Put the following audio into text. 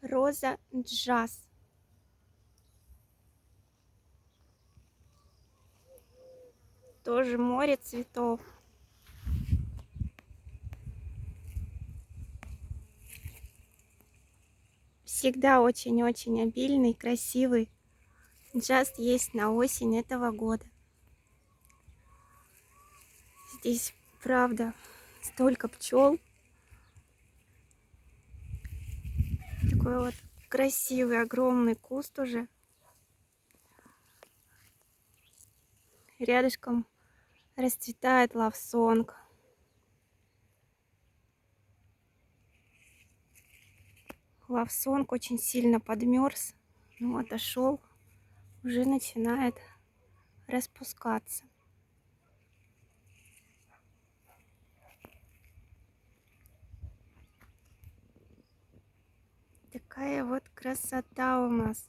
Роза Джаз. Тоже море цветов. Всегда очень-очень обильный, красивый. Джаз есть на осень этого года. Здесь, правда, столько пчел. Такой вот красивый, огромный куст уже. Рядышком расцветает лавсонг. Лавсонг очень сильно подмерз, но отошел, уже начинает распускаться. Такая вот красота у нас.